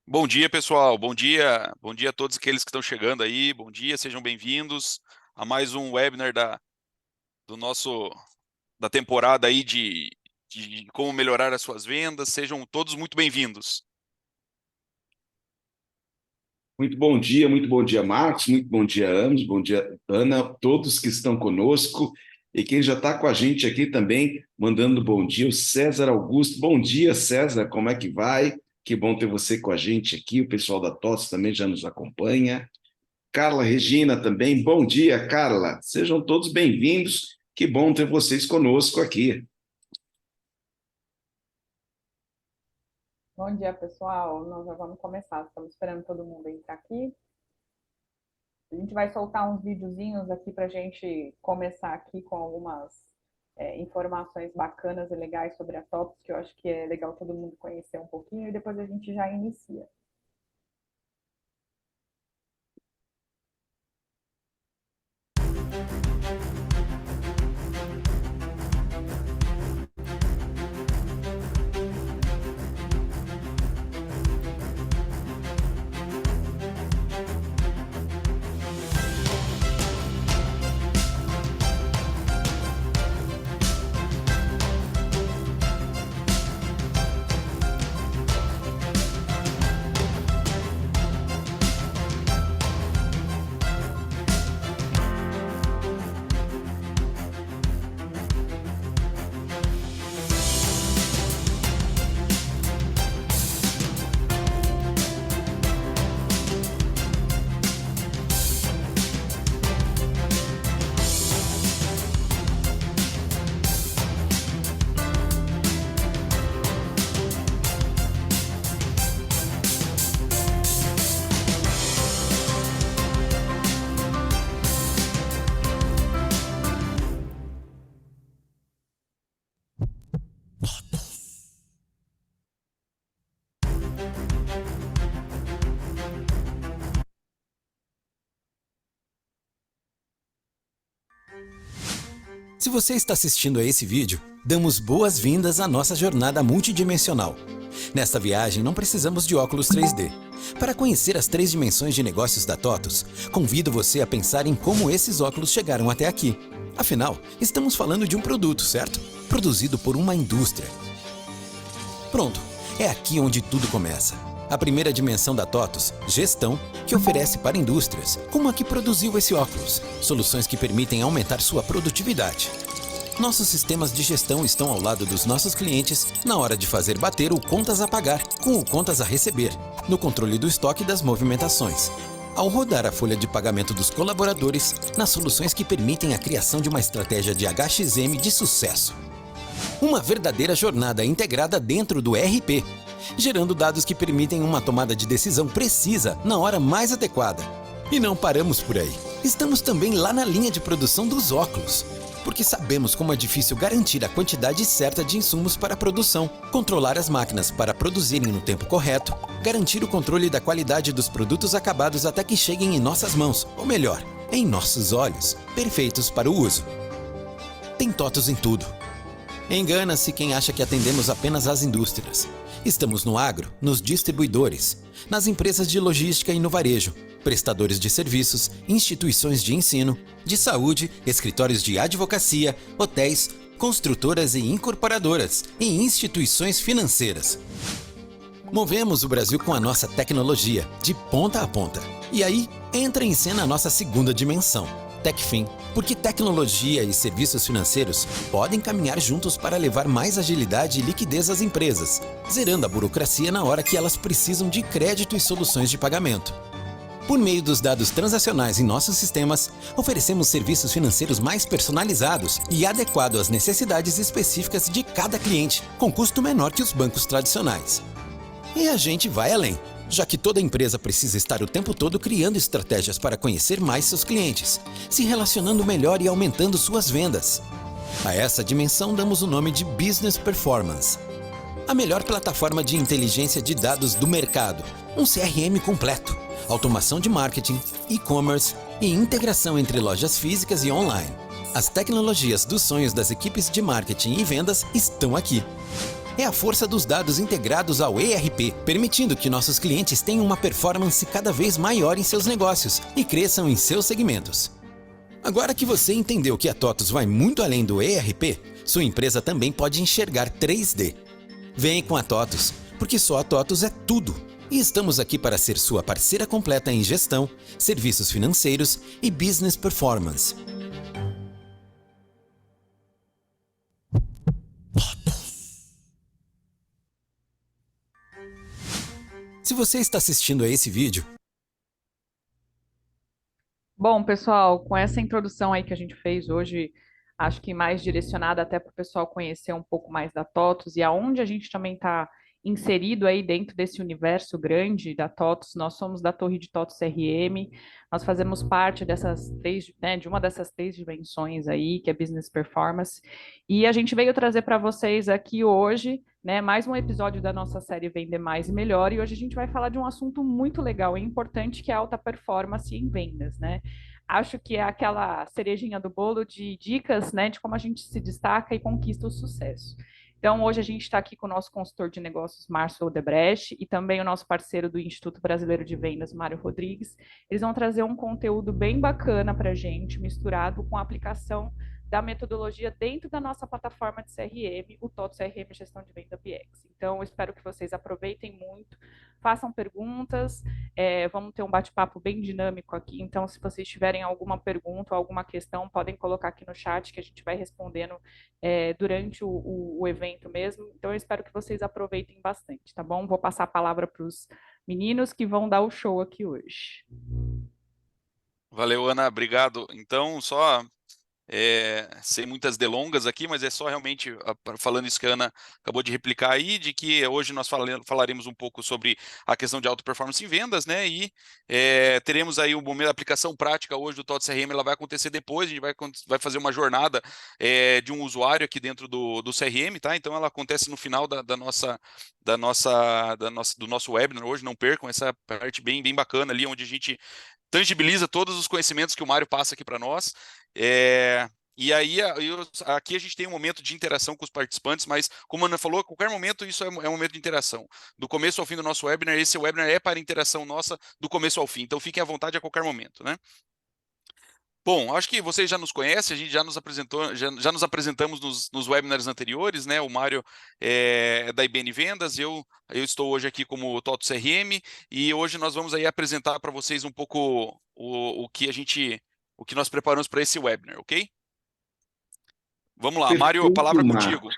Bom dia, pessoal. Bom dia. Bom dia a todos aqueles que estão chegando aí. Bom dia, sejam bem-vindos a mais um webinar do nosso da temporada aí de como melhorar as suas vendas. Sejam todos muito bem-vindos. Muito bom dia, Marcos, muito bom dia, Amos, bom dia, Ana, todos que estão conosco e quem já está com a gente aqui também, mandando bom dia, o César Augusto. Bom dia, César, como é que vai? Que bom ter você com a gente aqui, o pessoal da TOTS também já nos acompanha. Carla Regina também, bom dia, Carla. Sejam todos bem-vindos, que bom ter vocês conosco aqui. Bom dia, pessoal. Nós já vamos começar. Estamos esperando todo mundo entrar aqui. A gente vai soltar uns videozinhos aqui para a gente começar aqui com algumas informações bacanas e legais sobre a TOPS, que eu acho que é legal todo mundo conhecer um pouquinho, e depois a gente já inicia. Se você está assistindo a esse vídeo, damos boas-vindas à nossa jornada multidimensional. Nesta viagem não precisamos de óculos 3D. Para conhecer as 3 dimensões de negócios da TOTUS, convido você a pensar em como esses óculos chegaram até aqui. Afinal, estamos falando de um produto, certo? Produzido por uma indústria. Pronto, é aqui onde tudo começa. A primeira dimensão da TOTUS, gestão, que oferece para indústrias, como a que produziu esse óculos, soluções que permitem aumentar sua produtividade. Nossos sistemas de gestão estão ao lado dos nossos clientes na hora de fazer bater o contas a pagar com o contas a receber, no controle do estoque das movimentações, ao rodar a folha de pagamento dos colaboradores, nas soluções que permitem a criação de uma estratégia de HXM de sucesso. Uma verdadeira jornada integrada dentro do ERP, gerando dados que permitem uma tomada de decisão precisa na hora mais adequada. E não paramos por aí. Estamos também lá na linha de produção dos óculos, porque sabemos como é difícil garantir a quantidade certa de insumos para a produção, controlar as máquinas para produzirem no tempo correto, garantir o controle da qualidade dos produtos acabados até que cheguem em nossas mãos, ou melhor, em nossos olhos, perfeitos para o uso. Tem TOTUS em tudo. Engana-se quem acha que atendemos apenas às indústrias. Estamos no agro, nos distribuidores, nas empresas de logística e no varejo, prestadores de serviços, instituições de ensino, de saúde, escritórios de advocacia, hotéis, construtoras e incorporadoras e instituições financeiras. Movemos o Brasil com a nossa tecnologia, de ponta a ponta. E aí, entra em cena a nossa segunda dimensão, TechFin, porque tecnologia e serviços financeiros podem caminhar juntos para levar mais agilidade e liquidez às empresas, zerando a burocracia na hora que elas precisam de crédito e soluções de pagamento. Por meio dos dados transacionais em nossos sistemas, oferecemos serviços financeiros mais personalizados e adequados às necessidades específicas de cada cliente, com custo menor que os bancos tradicionais. E a gente vai além, já que toda empresa precisa estar o tempo todo criando estratégias para conhecer mais seus clientes, se relacionando melhor e aumentando suas vendas. A essa dimensão damos o nome de Business Performance. A melhor plataforma de inteligência de dados do mercado, um CRM completo, automação de marketing, e-commerce e integração entre lojas físicas e online. As tecnologias dos sonhos das equipes de marketing e vendas estão aqui. é a força dos dados integrados ao ERP, permitindo que nossos clientes tenham uma performance cada vez maior em seus negócios e cresçam em seus segmentos. Agora que você entendeu que a TOTVS vai muito além do ERP, sua empresa também pode enxergar 3D. Vem com a TOTVS, porque só a TOTVS é tudo. E estamos aqui para ser sua parceira completa em gestão, serviços financeiros e business performance. Se você está assistindo a esse vídeo... Bom, pessoal, com essa introdução aí que a gente fez hoje, acho que mais direcionada até para o pessoal conhecer um pouco mais da TOTVS e aonde a gente também está inserido aí dentro desse universo grande da TOTVS. Nós somos da Torre de TOTVS CRM, nós fazemos parte dessas três, né, de uma dessas três dimensões aí, que é Business Performance, e a gente veio trazer para vocês aqui hoje, né, mais um episódio da nossa série Vender Mais e Melhor, e hoje a gente vai falar de um assunto muito legal e importante, que é a alta performance em vendas, né? Acho que é aquela cerejinha do bolo de dicas, né, de como a gente se destaca e conquista o sucesso. Então, hoje a gente está aqui com o nosso consultor de negócios, Márcio Odebrecht, e também o nosso parceiro do Instituto Brasileiro de Vendas, Mário Rodrigues. Eles vão trazer um conteúdo bem bacana para a gente, misturado com a aplicação da metodologia dentro da nossa plataforma de CRM, o TOTVS CRM Gestão de Venda BX. Então, eu espero que vocês aproveitem muito, façam perguntas, vamos ter um bate-papo bem dinâmico aqui, então se vocês tiverem alguma pergunta ou alguma questão, podem colocar aqui no chat que a gente vai respondendo durante o evento mesmo. Então, eu espero que vocês aproveitem bastante, tá bom? Vou passar a palavra para os meninos que vão dar o show aqui hoje. Valeu, Ana, obrigado. Então, só sem muitas delongas aqui, mas é só realmente falando isso que a Ana acabou de replicar aí, de que hoje nós falaremos um pouco sobre a questão de alta performance em vendas, né? E teremos aí o momento da aplicação prática hoje do TOTVS CRM, ela vai acontecer depois, a gente vai fazer uma jornada de um usuário aqui dentro do CRM, tá? Então ela acontece no final do nosso webinar hoje, não percam essa parte bem bacana ali, onde a gente tangibiliza todos os conhecimentos que o Mário passa aqui para nós. E aí, aqui a gente tem um momento de interação com os participantes, mas como a Ana falou, a qualquer momento isso é um momento de interação. Do começo ao fim do nosso webinar, esse webinar é para interação nossa do começo ao fim, então fiquem à vontade a qualquer momento, né? Bom, acho que vocês já nos conhecem, a gente já nos apresentou, já nos apresentamos nos webinars anteriores, né? O Mário é da IBN Vendas, eu estou hoje aqui como TOTVS CRM, e hoje nós vamos aí apresentar para vocês um pouco o que nós preparamos para esse webinar, ok? Vamos lá, Mário, a palavra é contigo.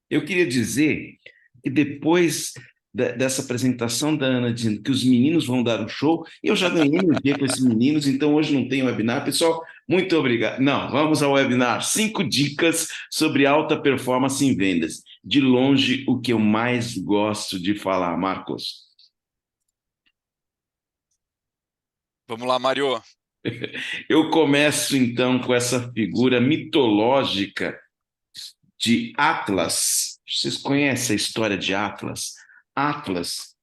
Eu queria dizer que depois dessa apresentação da Ana dizendo que os meninos vão dar um show, eu já ganhei meu dia com esses meninos, então hoje não tem webinar. Pessoal, muito obrigado. Não, vamos ao webinar. 5 dicas sobre alta performance em vendas. De longe, o que eu mais gosto de falar, Marcos. Vamos lá, Mário. Eu começo, então, com essa figura mitológica de Atlas. Vocês conhecem a história de Atlas? Atlas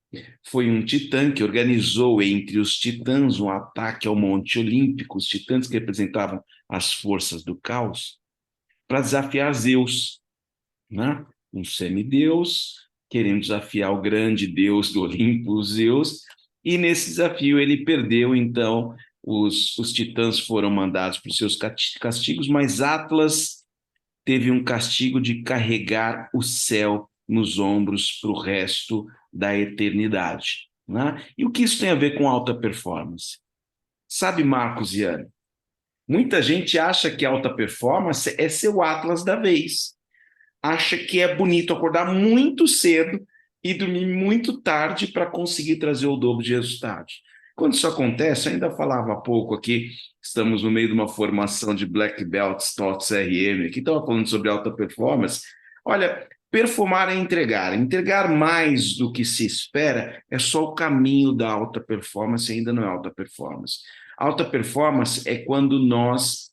foi um titã que organizou entre os titãs um ataque ao Monte Olímpico, os titãs que representavam as forças do caos, para desafiar Zeus, né? Um semideus querendo desafiar o grande deus do Olimpo, Zeus, e nesse desafio ele perdeu, então os titãs foram mandados para os seus castigos, mas Atlas teve um castigo de carregar o céu nos ombros para o resto da eternidade, né? E o que isso tem a ver com alta performance? Sabe, Marcos e Ana, muita gente acha que alta performance é ser o Atlas da vez. Acha que é bonito acordar muito cedo e dormir muito tarde para conseguir trazer o dobro de resultados. Quando isso acontece, eu ainda falava há pouco aqui, estamos no meio de uma formação de Black Belts, TOTVS CRM, aqui estava falando sobre alta performance. Olha, performar é entregar. Entregar mais do que se espera é só o caminho da alta performance, ainda não é alta performance. Alta performance é quando nós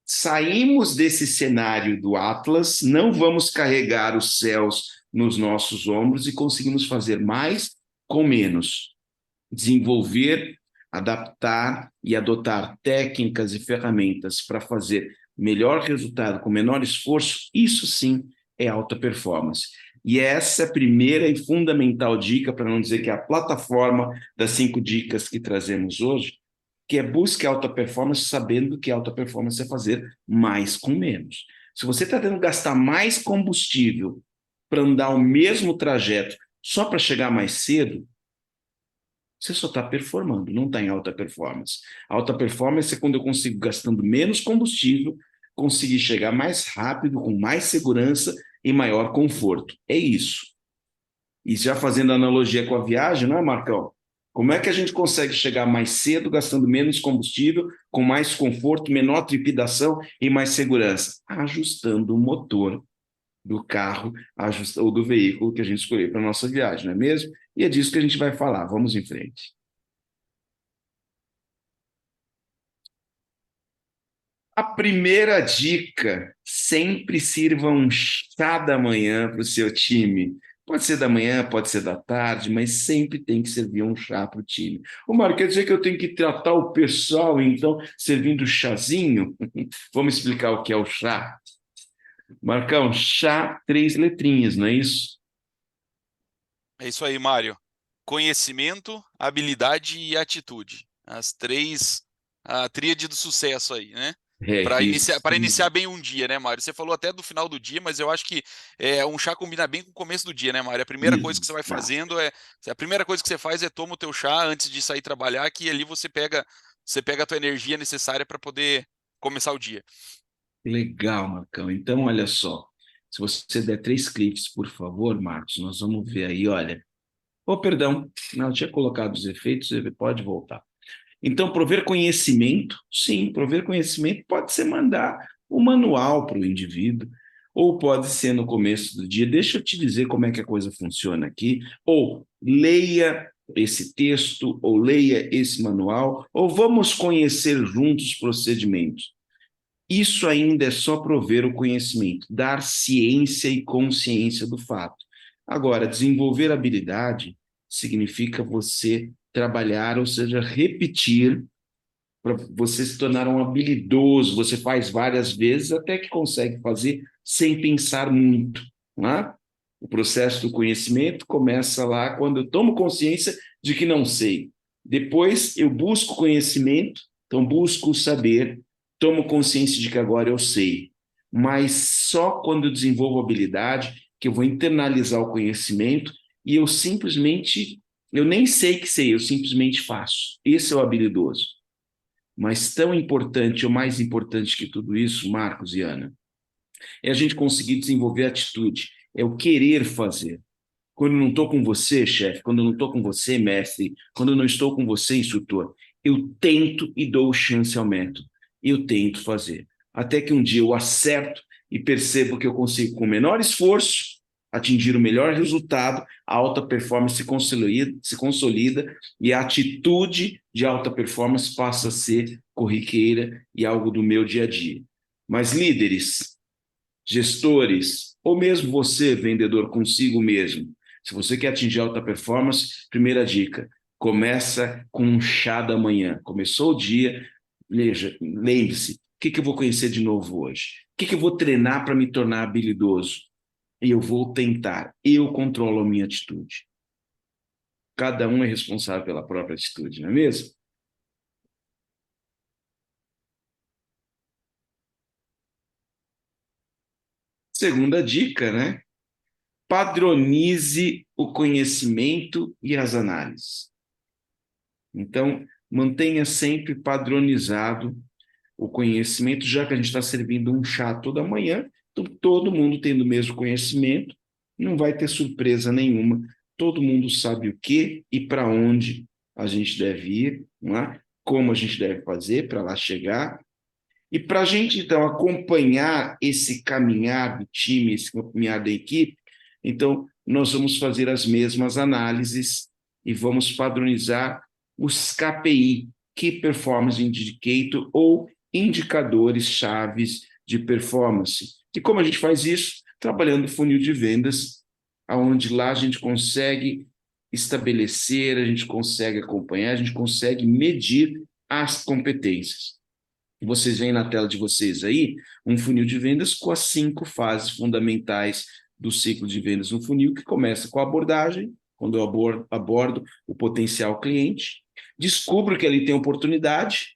saímos desse cenário do Atlas, não vamos carregar os céus nos nossos ombros e conseguimos fazer mais com menos. Desenvolver, adaptar e adotar técnicas e ferramentas para fazer melhor resultado com menor esforço, isso sim é alta performance. E essa é a primeira e fundamental dica, para não dizer que é a plataforma das 5 dicas que trazemos hoje, que é busque alta performance sabendo que alta performance é fazer mais com menos. Se você está tendo que gastar mais combustível para andar o mesmo trajeto só para chegar mais cedo, você só está performando, não está em alta performance. Alta performance é quando eu consigo, gastando menos combustível, conseguir chegar mais rápido, com mais segurança e maior conforto. É isso. E já fazendo analogia com a viagem, não é, Marcão? Como é que a gente consegue chegar mais cedo, gastando menos combustível, com mais conforto, menor trepidação e mais segurança? Ajustando o motor do carro ou do veículo que a gente escolher para a nossa viagem, não é mesmo? E é disso que a gente vai falar. Vamos em frente. A primeira dica: sempre sirva um chá da manhã para o seu time. Pode ser da manhã, pode ser da tarde, mas sempre tem que servir um chá para o time. Ô, Mário, quer dizer que eu tenho que tratar o pessoal, então, servindo chazinho? Vamos explicar o que é o chá. Marcão, chá, 3 letrinhas, não é isso? É isso aí, Mário. Conhecimento, habilidade e atitude. As 3, a tríade do sucesso aí, né? É, Para isso. iniciar bem um dia, né, Mário? Você falou até do final do dia, mas eu acho que um chá combina bem com o começo do dia, né, Mário? A primeira coisa que você vai fazendo a primeira coisa que você faz é toma o teu chá antes de sair trabalhar, que ali você pega a tua energia necessária para poder começar o dia. Legal, Marcão. Então, olha só. Se você der 3 cliques, por favor, Marcos, nós vamos ver aí, olha. Oh, perdão, não, eu tinha colocado os efeitos, você pode voltar. Então, prover conhecimento, sim, prover conhecimento pode ser mandar o manual para o indivíduo, ou pode ser no começo do dia. Deixa eu te dizer como é que a coisa funciona aqui, ou leia esse texto, ou leia esse manual, ou vamos conhecer juntos os procedimentos. Isso ainda é só prover o conhecimento, dar ciência e consciência do fato. Agora, desenvolver habilidade significa você trabalhar, ou seja, repetir, para você se tornar um habilidoso. Você faz várias vezes até que consegue fazer sem pensar muito, não é? O processo do conhecimento começa lá quando eu tomo consciência de que não sei. Depois eu busco conhecimento, então busco saber, tomo consciência de que agora eu sei. Mas só quando eu desenvolvo habilidade que eu vou internalizar o conhecimento e eu nem sei que sei, eu simplesmente faço. Esse é o habilidoso. Mas tão importante, ou mais importante que tudo isso, Marcos e Ana, é a gente conseguir desenvolver atitude, é o querer fazer. Quando eu não estou com você, chefe, quando eu não estou com você, mestre, quando eu não estou com você, instrutor, eu tento e dou chance ao método. Eu tento fazer. Até que um dia eu acerto e percebo que eu consigo, com menor esforço, atingir o melhor resultado, a alta performance se consolida e a atitude de alta performance passa a ser corriqueira e algo do meu dia a dia. Mas líderes, gestores, ou mesmo você, vendedor, consigo mesmo, se você quer atingir alta performance, primeira dica, começa com um chá da manhã. Começou o dia, lembre-se, o que eu vou conhecer de novo hoje? O que eu vou treinar para me tornar habilidoso? E eu vou tentar, eu controlo a minha atitude. Cada um é responsável pela própria atitude, não é mesmo? Segunda dica, né? Padronize o conhecimento e as análises. Então, mantenha sempre padronizado o conhecimento, já que a gente está servindo um chá toda manhã, então todo mundo tendo o mesmo conhecimento, não vai ter surpresa nenhuma, todo mundo sabe o que e para onde a gente deve ir, não é? Como a gente deve fazer para lá chegar. E para a gente, então, acompanhar esse caminhar do time, esse caminhar da equipe, então, nós vamos fazer as mesmas análises e vamos padronizar os KPI, Key Performance Indicator, ou indicadores chaves de performance. E como a gente faz isso? Trabalhando funil de vendas, onde lá a gente consegue estabelecer, a gente consegue acompanhar, a gente consegue medir as competências. Vocês veem na tela de vocês aí um funil de vendas com as 5 fases fundamentais do ciclo de vendas no funil, que começa com a abordagem, quando eu abordo o potencial cliente, descubro que ele tem oportunidade,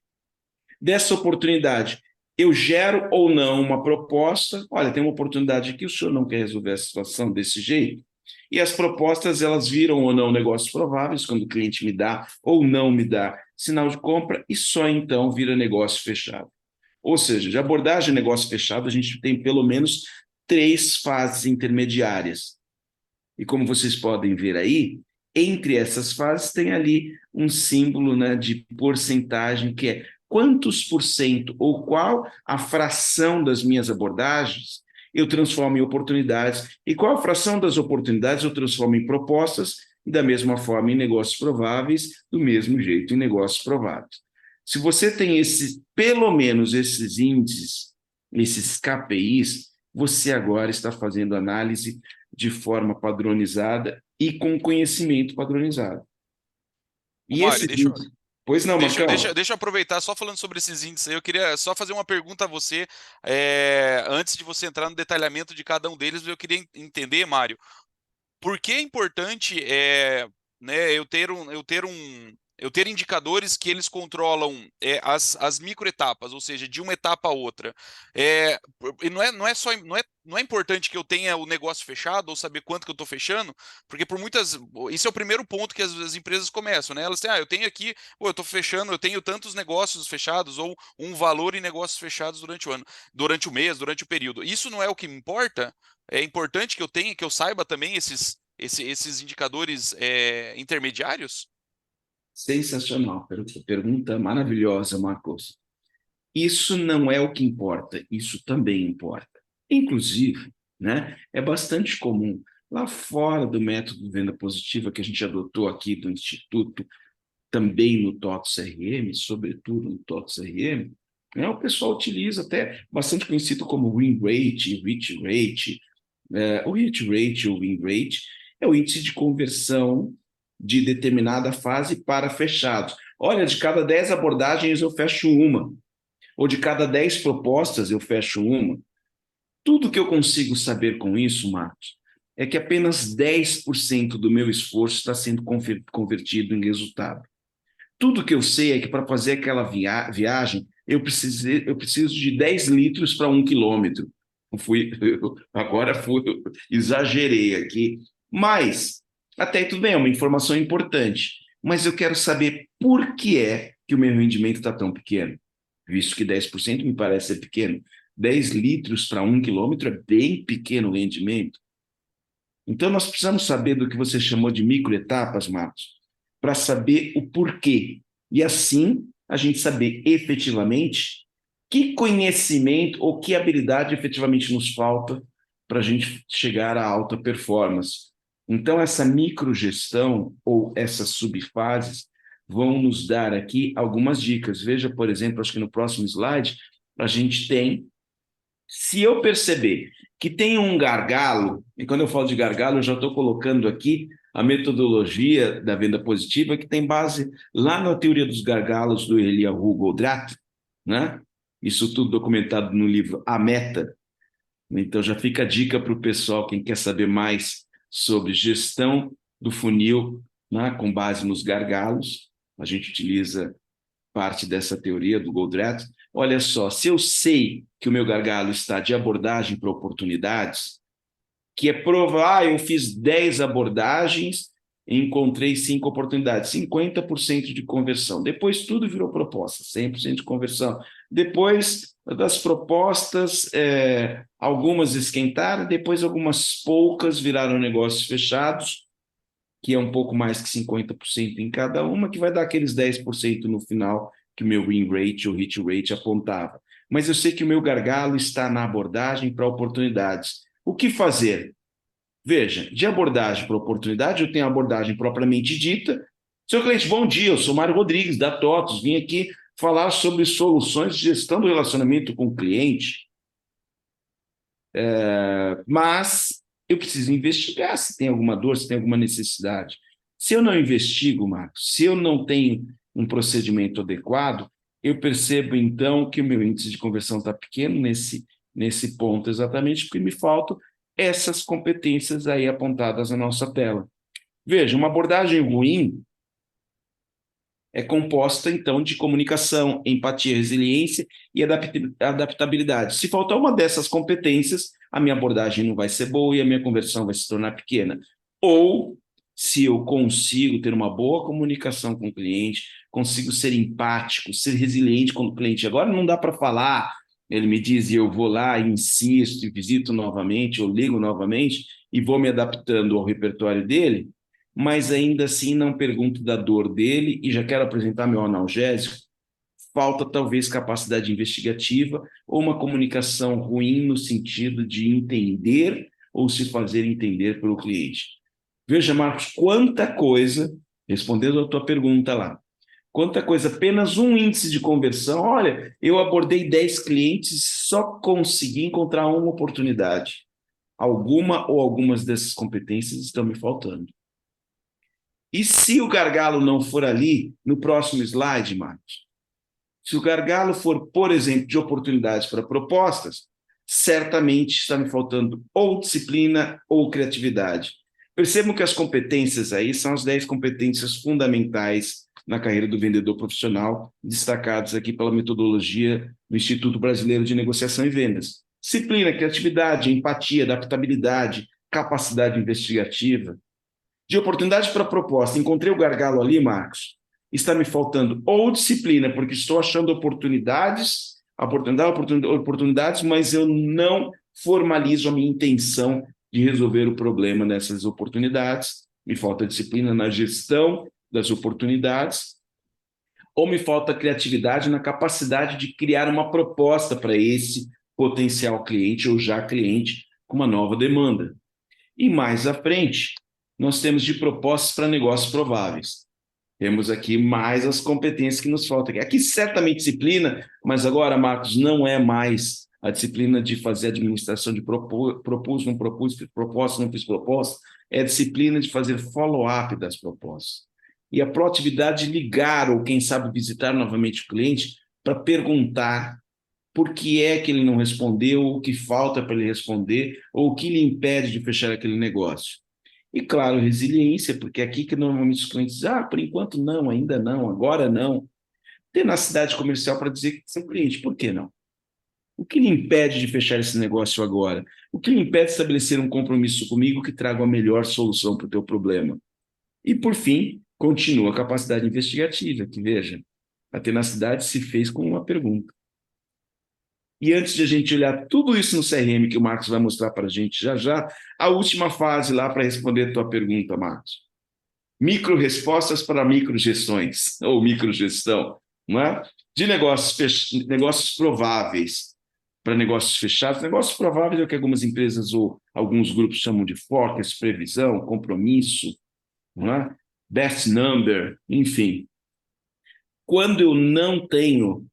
dessa oportunidade eu gero ou não uma proposta, olha, tem uma oportunidade aqui, o senhor não quer resolver a situação desse jeito? E as propostas, elas viram ou não negócios prováveis, quando o cliente me dá ou não me dá sinal de compra, e só então vira negócio fechado. Ou seja, de abordagem de negócio fechado, a gente tem pelo menos 3 fases intermediárias. E como vocês podem ver aí, entre essas fases tem ali um símbolo, né, de porcentagem, que é quantos por cento ou qual a fração das minhas abordagens eu transformo em oportunidades e qual a fração das oportunidades eu transformo em propostas e da mesma forma em negócios prováveis, do mesmo jeito em negócios prováveis. Se você tem pelo menos esses índices, esses KPIs, você agora está fazendo análise de forma padronizada e com conhecimento padronizado. Ô, E Mário, esses índices... Pois não, Marcão? deixa eu aproveitar, só falando sobre esses índices aí, eu queria só fazer uma pergunta a você, antes de você entrar no detalhamento de cada um deles, eu queria entender, Mário, por que é importante né, eu ter indicadores que eles controlam as microetapas, ou seja, de uma etapa a outra. E não é importante que eu tenha o negócio fechado ou saber quanto que eu estou fechando, porque por muitas. Isso é o primeiro ponto que as empresas começam, né? Elas têm, eu tenho aqui, eu estou fechando, eu tenho tantos negócios fechados, ou um valor em negócios fechados durante o ano, durante o mês, durante o período. Isso não é o que me importa? É importante que eu tenha, que eu saiba também esses indicadores intermediários? Sensacional, pergunta maravilhosa, Marcos. Isso não é o que importa, isso também importa. Inclusive, né, é bastante comum, lá fora do método de venda positiva que a gente adotou aqui do Instituto, também no TOTS CRM, sobretudo no TOTS CRM, né, o pessoal utiliza até bastante conhecido como win rate, hit rate. O hit rate ou win rate é o índice de conversão de determinada fase para fechados. Olha, de cada 10 abordagens eu fecho uma, ou de cada 10 propostas eu fecho uma. Tudo que eu consigo saber com isso, Marcos, é que apenas 10% do meu esforço está sendo convertido em resultado. Tudo que eu sei é que para fazer aquela viagem, eu preciso de 10 litros para 1 quilômetro. Agora exagerei aqui. Mas, até aí tudo bem, é uma informação importante. Mas eu quero saber por que é que o meu rendimento está tão pequeno. Visto que 10% me parece ser pequeno. 10 litros para 1 quilômetro é bem pequeno o rendimento. Então, nós precisamos saber do que você chamou de microetapas, Marcos, para saber o porquê. E assim, a gente saber efetivamente que conhecimento ou que habilidade efetivamente nos falta para a gente chegar à alta performance. Então, essa microgestão ou essas subfases vão nos dar aqui algumas dicas. Veja, por exemplo, acho que no próximo slide, a gente tem, se eu perceber que tem um gargalo, e quando eu falo de gargalo, eu já estou colocando aqui a metodologia da venda positiva, que tem base lá na teoria dos gargalos do Eliyahu Goldratt, né? Isso tudo documentado no livro A Meta. Então já fica a dica para o pessoal, quem quer saber mais sobre gestão do funil, né, com base nos gargalos. A gente utiliza parte dessa teoria do Goldratt. Olha só, se eu sei que o meu gargalo está de abordagem para oportunidades, que é provar, eu fiz 10 abordagens e encontrei 5 oportunidades, 50% de conversão. Depois tudo virou proposta, 100% de conversão. Depois das propostas, algumas esquentaram, depois algumas poucas viraram negócios fechados, que é um pouco mais que 50% em cada uma, que vai dar aqueles 10% no final que o meu win rate ou hit rate apontava. Mas eu sei que o meu gargalo está na abordagem para oportunidades. O que fazer? Veja, de abordagem para oportunidade, eu tenho a abordagem propriamente dita. Seu cliente, bom dia, eu sou Mário Rodrigues, da TOTOS, vim aqui falar sobre soluções de gestão do relacionamento com o cliente. Mas eu preciso investigar se tem alguma dor, se tem alguma necessidade. Se eu não investigo, Marcos, se eu não tenho um procedimento adequado, eu percebo, então, que o meu índice de conversão está pequeno nesse ponto exatamente, porque me faltam essas competências aí apontadas na nossa tela. Veja, uma abordagem ruim é composta, então, de comunicação, empatia, resiliência e adaptabilidade. Se faltar uma dessas competências, a minha abordagem não vai ser boa e a minha conversão vai se tornar pequena. Ou, se eu consigo ter uma boa comunicação com o cliente, consigo ser empático, ser resiliente com o cliente. Agora não dá para falar, ele me diz e eu vou lá, insisto, e visito novamente, eu ligo novamente e vou me adaptando ao repertório dele, mas ainda assim não pergunto da dor dele e já quero apresentar meu analgésico, falta talvez capacidade investigativa ou uma comunicação ruim no sentido de entender ou se fazer entender pelo cliente. Veja, Marcos, quanta coisa, respondendo a tua pergunta lá, quanta coisa, apenas um índice de conversão. Olha, eu abordei 10 clientes e só consegui encontrar uma oportunidade. Alguma ou algumas dessas competências estão me faltando. E se o gargalo não for ali, no próximo slide, Marcos, se o gargalo for, por exemplo, de oportunidades para propostas, certamente está me faltando ou disciplina ou criatividade. Percebam que as competências aí são as 10 competências fundamentais na carreira do vendedor profissional, destacadas aqui pela metodologia do Instituto Brasileiro de Negociação e Vendas. Disciplina, criatividade, empatia, adaptabilidade, capacidade investigativa. De oportunidade para proposta, encontrei o gargalo ali, Marcos, está me faltando ou disciplina, porque estou achando oportunidades, mas eu não formalizo a minha intenção de resolver o problema nessas oportunidades, me falta disciplina na gestão das oportunidades, ou me falta criatividade na capacidade de criar uma proposta para esse potencial cliente ou já cliente com uma nova demanda. E mais à frente, nós temos de propostas para negócios prováveis. Temos aqui mais as competências que nos faltam. Aqui certamente disciplina, mas agora, Marcos, não é mais a disciplina de fazer administração de propus, não propus, proposta, não fiz proposta, é a disciplina de fazer follow-up das propostas. E a proatividade de ligar ou, quem sabe, visitar novamente o cliente para perguntar por que é que ele não respondeu, o que falta para ele responder, ou o que lhe impede de fechar aquele negócio. E, claro, resiliência, porque é aqui que normalmente os clientes dizem, por enquanto não, ainda não, agora não. Tenacidade comercial para dizer que seu cliente, por que não? O que lhe impede de fechar esse negócio agora? O que lhe impede de estabelecer um compromisso comigo que traga a melhor solução para o teu problema? E, por fim, continua a capacidade investigativa, que, veja, a tenacidade se fez com uma pergunta. E antes de a gente olhar tudo isso no CRM que o Marcos vai mostrar para a gente já, a última fase lá para responder a tua pergunta, Marcos. Micro-respostas para microgestões, ou microgestão, não é? De negócios prováveis para negócios fechados. Negócios prováveis é o que algumas empresas ou alguns grupos chamam de forecast, previsão, compromisso, não é? Best number, enfim. Quando eu não tenho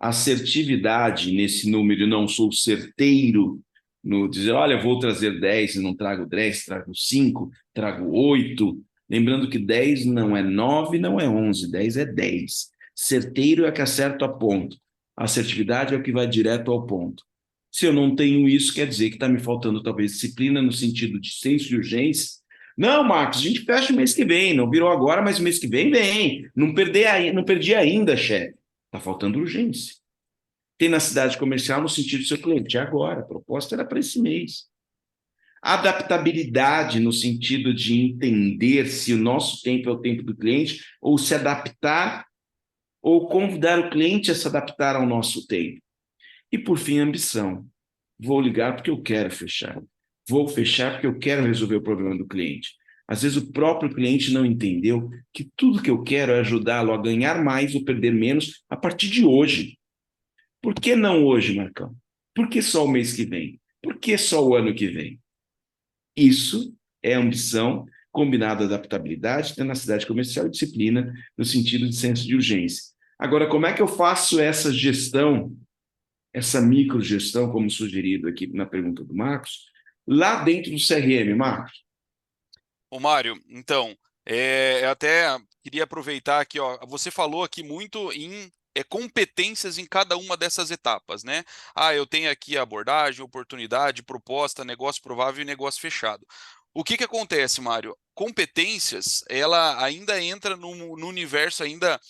assertividade nesse número, não sou certeiro no dizer, olha, vou trazer 10 e não trago 10, trago 5, trago 8. Lembrando que 10 não é 9, não é 11, 10 é 10. Certeiro é que acerta a ponto. Assertividade é o que vai direto ao ponto. Se eu não tenho isso, quer dizer que está me faltando talvez disciplina no sentido de senso de urgência. Não, Marcos, a gente fecha o mês que vem, não virou agora, mas o mês que vem vem. Não perdi ainda, chefe. Está faltando urgência. Tenacidade comercial no sentido do seu cliente, agora, a proposta era para esse mês. Adaptabilidade no sentido de entender se o nosso tempo é o tempo do cliente, ou se adaptar, ou convidar o cliente a se adaptar ao nosso tempo. E, por fim, ambição. Vou ligar porque eu quero fechar. Vou fechar porque eu quero resolver o problema do cliente. Às vezes o próprio cliente não entendeu que tudo que eu quero é ajudá-lo a ganhar mais ou perder menos a partir de hoje. Por que não hoje, Marcão? Por que só o mês que vem? Por que só o ano que vem? Isso é ambição combinada à adaptabilidade, tenacidade comercial e disciplina no sentido de senso de urgência. Agora, como é que eu faço essa gestão, essa microgestão, como sugerido aqui na pergunta do Marcos, lá dentro do CRM, Marcos? Ô, Mário, então, eu até queria aproveitar aqui, ó, você falou aqui muito em competências em cada uma dessas etapas, né? Eu tenho aqui a abordagem, oportunidade, proposta, negócio provável e negócio fechado. O que acontece, Mário? Competências, ela ainda entra no universo ainda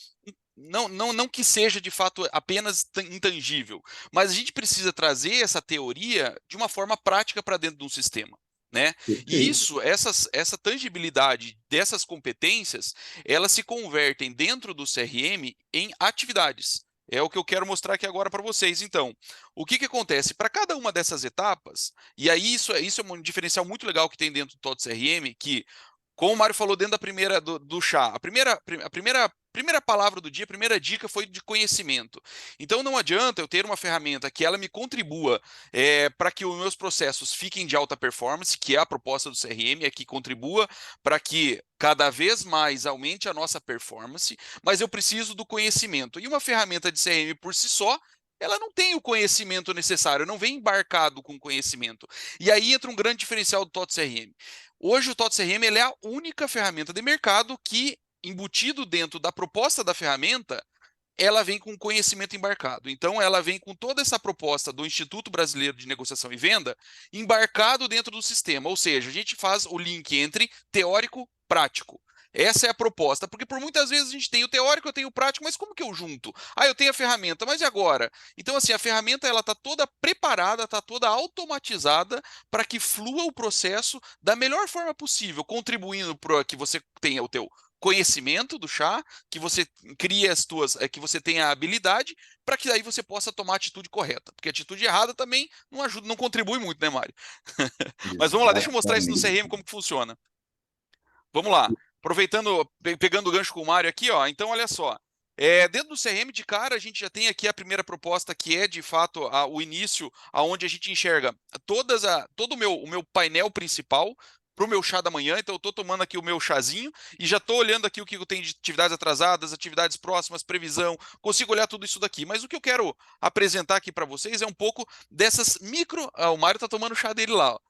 não que seja de fato apenas intangível, mas a gente precisa trazer essa teoria de uma forma prática para dentro de um sistema. Né? E Perfeito. essa tangibilidade dessas competências, elas se convertem dentro do CRM em atividades. É o que eu quero mostrar aqui agora para vocês. Então, o que acontece? Para cada uma dessas etapas, e aí isso é um diferencial muito legal que tem dentro do TOTS CRM, que como o Mário falou dentro da primeira do chá, a primeira palavra do dia, a primeira dica foi de conhecimento. Então não adianta eu ter uma ferramenta que ela me contribua para que os meus processos fiquem de alta performance, que é a proposta do CRM, é que contribua para que cada vez mais aumente a nossa performance, mas eu preciso do conhecimento. E uma ferramenta de CRM por si só, ela não tem o conhecimento necessário, não vem embarcado com conhecimento. E aí entra um grande diferencial do TOTS CRM. Hoje o TOTS CRM ele é a única ferramenta de mercado que, embutido dentro da proposta da ferramenta, ela vem com conhecimento embarcado. Então, ela vem com toda essa proposta do Instituto Brasileiro de Negociação e Venda embarcado dentro do sistema. Ou seja, a gente faz o link entre teórico e prático. Essa é a proposta, porque por muitas vezes a gente tem o teórico, eu tenho o prático, mas como que eu junto? Eu tenho a ferramenta, mas e agora? Então, assim, a ferramenta ela está toda preparada, está toda automatizada para que flua o processo da melhor forma possível, contribuindo para que você tenha o teu conhecimento do chá, que você crie que você tenha a habilidade, para que aí você possa tomar a atitude correta. Porque a atitude errada também não ajuda, não contribui muito, né, Mário? Mas vamos lá, deixa eu mostrar isso no Exatamente. CRM como que funciona. Vamos lá. Aproveitando, pegando o gancho com o Mário aqui, ó. Então, olha só. Dentro do CRM de cara, a gente já tem aqui a primeira proposta, que é de fato o início, aonde a gente enxerga todo o meu painel principal para o meu chá da manhã. Então, eu estou tomando aqui o meu chazinho e já estou olhando aqui o que eu tenho de atividades atrasadas, atividades próximas, previsão, consigo olhar tudo isso daqui. Mas o que eu quero apresentar aqui para vocês é um pouco dessas micro. O Mário está tomando o chá dele lá, ó.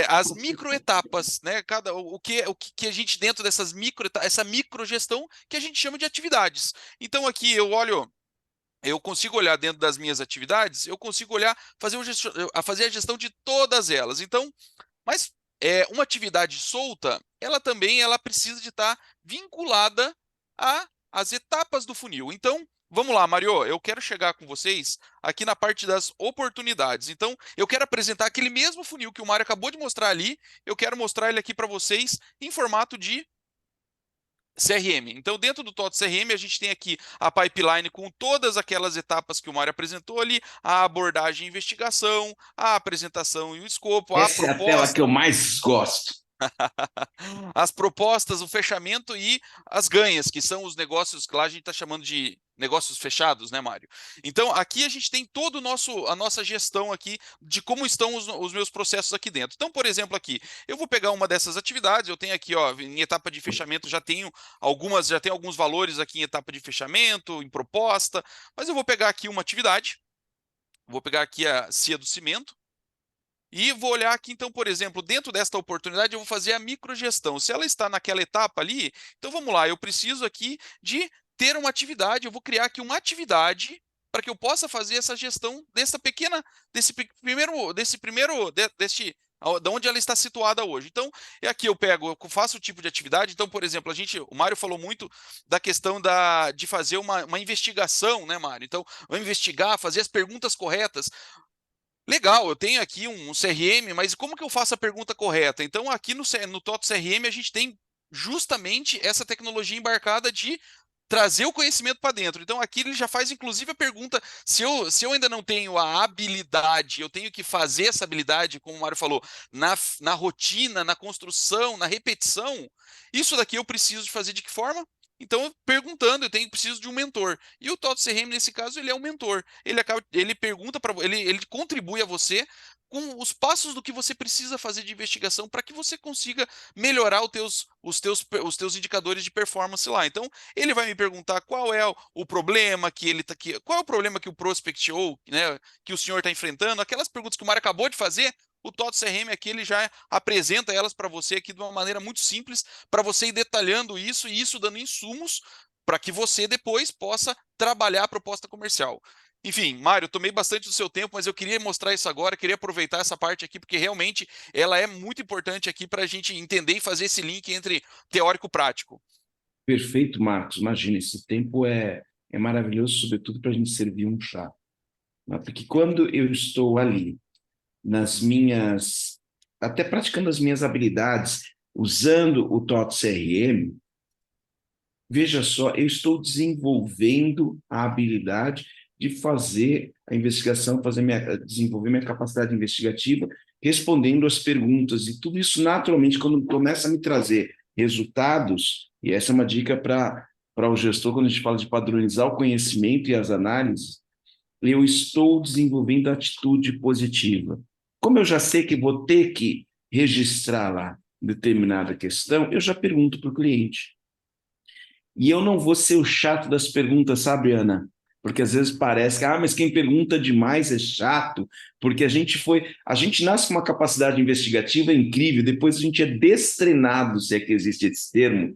As microetapas, né? O que a gente dentro dessas essa microgestão que a gente chama de atividades. Então aqui eu consigo olhar dentro das minhas atividades, eu consigo olhar, fazer a gestão de todas elas. Então, mas uma atividade solta, ela precisa de estar vinculada às etapas do funil. Então, vamos lá, Mario, eu quero chegar com vocês aqui na parte das oportunidades. Então, eu quero apresentar aquele mesmo funil que o Mário acabou de mostrar ali, eu quero mostrar ele aqui para vocês em formato de CRM. Então, dentro do TOTS CRM, a gente tem aqui a pipeline com todas aquelas etapas que o Mário apresentou ali, a abordagem e investigação, a apresentação e o escopo, a Essa é a tela que proposta, eu mais gosto. as propostas, o fechamento e as ganhas, que são os negócios que lá a gente está chamando de negócios fechados, né, Mário? Então, aqui a gente tem todo a nossa gestão aqui de como estão os meus processos aqui dentro. Então, por exemplo, aqui, eu vou pegar uma dessas atividades, eu tenho aqui, ó, em etapa de fechamento, já tenho alguns valores aqui em etapa de fechamento, em proposta, mas eu vou pegar aqui uma atividade, vou pegar aqui a CIA do Cimento, e vou olhar aqui, então, por exemplo, dentro desta oportunidade, eu vou fazer a microgestão. Se ela está naquela etapa ali, então vamos lá, eu preciso aqui de ter uma atividade, eu vou criar aqui uma atividade para que eu possa fazer essa gestão da onde ela está situada hoje. Então, aqui eu faço o tipo de atividade. Então, por exemplo, o Mário falou muito da questão de fazer uma investigação, né, Mário? Então, vou investigar, fazer as perguntas corretas. Legal, eu tenho aqui um CRM, mas como que eu faço a pergunta correta? Então, aqui no TOTS CRM, a gente tem justamente essa tecnologia embarcada de trazer o conhecimento para dentro. Então, aqui ele já faz, inclusive, a pergunta: se eu ainda não tenho a habilidade, eu tenho que fazer essa habilidade, como o Mário falou, na rotina, na construção, na repetição. Isso daqui eu preciso de fazer de que forma? Então, perguntando, preciso de um mentor. E o TOTS CRM, nesse caso, ele é um mentor. Ele pergunta ele contribui a você com os passos do que você precisa fazer de investigação para que você consiga melhorar os teus indicadores de performance lá. Então, ele vai me perguntar qual é o problema qual é o problema que o prospect ou, né, que o senhor está enfrentando, aquelas perguntas que o Mário acabou de fazer. O TOTS CRM aqui ele já apresenta elas para você aqui de uma maneira muito simples, para você ir detalhando isso e isso dando insumos para que você depois possa trabalhar a proposta comercial. Enfim, Mário, eu tomei bastante do seu tempo, mas eu queria mostrar isso agora, queria aproveitar essa parte aqui, porque realmente ela é muito importante aqui para a gente entender e fazer esse link entre teórico e prático. Perfeito, Marcos. Imagina, esse tempo é maravilhoso, sobretudo para a gente servir um chá. Né? Porque quando eu estou ali, até praticando as minhas habilidades, usando o TOTS CRM, veja só, eu estou desenvolvendo a habilidade de fazer a investigação, desenvolver minha capacidade investigativa, respondendo as perguntas, e tudo isso naturalmente, quando começa a me trazer resultados, e essa é uma dica para o gestor, quando a gente fala de padronizar o conhecimento e as análises, eu estou desenvolvendo atitude positiva. Como eu já sei que vou ter que registrar lá determinada questão, eu já pergunto para o cliente. E eu não vou ser o chato das perguntas, sabe, Ana? Porque às vezes parece que, mas quem pergunta demais é chato, porque a gente nasce com uma capacidade investigativa incrível, depois a gente é destreinado, se é que existe esse termo,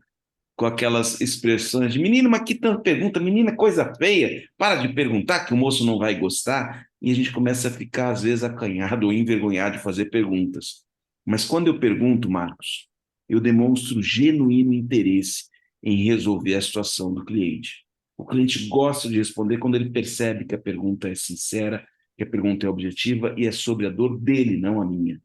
com aquelas expressões de menino, mas que tanta pergunta, menina, coisa feia, para de perguntar que o moço não vai gostar, e a gente começa a ficar, às vezes, acanhado ou envergonhado de fazer perguntas. Mas quando eu pergunto, Marcos, eu demonstro genuíno interesse em resolver a situação do cliente. O cliente gosta de responder quando ele percebe que a pergunta é sincera, que a pergunta é objetiva e é sobre a dor dele, não a minha.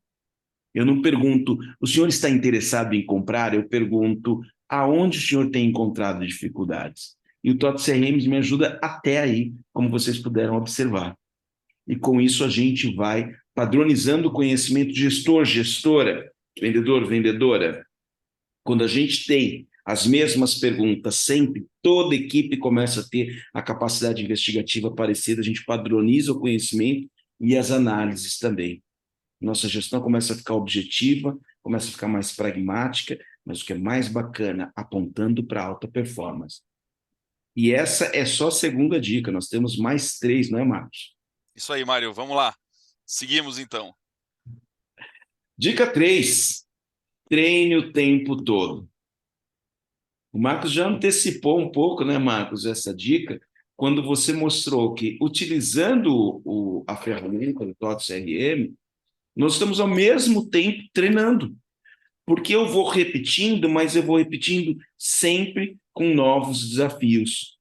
Eu não pergunto, o senhor está interessado em comprar? Eu pergunto, aonde o senhor tem encontrado dificuldades? E o TOTS CRM me ajuda até aí, como vocês puderam observar. E com isso a gente vai padronizando o conhecimento gestor, gestora, vendedor, vendedora. Quando a gente tem as mesmas perguntas sempre, toda equipe começa a ter a capacidade investigativa parecida, a gente padroniza o conhecimento e as análises também. Nossa gestão começa a ficar objetiva, começa a ficar mais pragmática, mas o que é mais bacana, apontando para alta performance. E essa é só a segunda dica, nós temos mais 3, não é, Marcos? Isso aí, Mário, vamos lá. Seguimos então. Dica 3, treine o tempo todo. O Marcos já antecipou um pouco, né, Marcos, essa dica, quando você mostrou que, utilizando a ferramenta do TOTS CRM, nós estamos ao mesmo tempo treinando. Porque eu vou repetindo, mas eu vou repetindo sempre com novos desafios.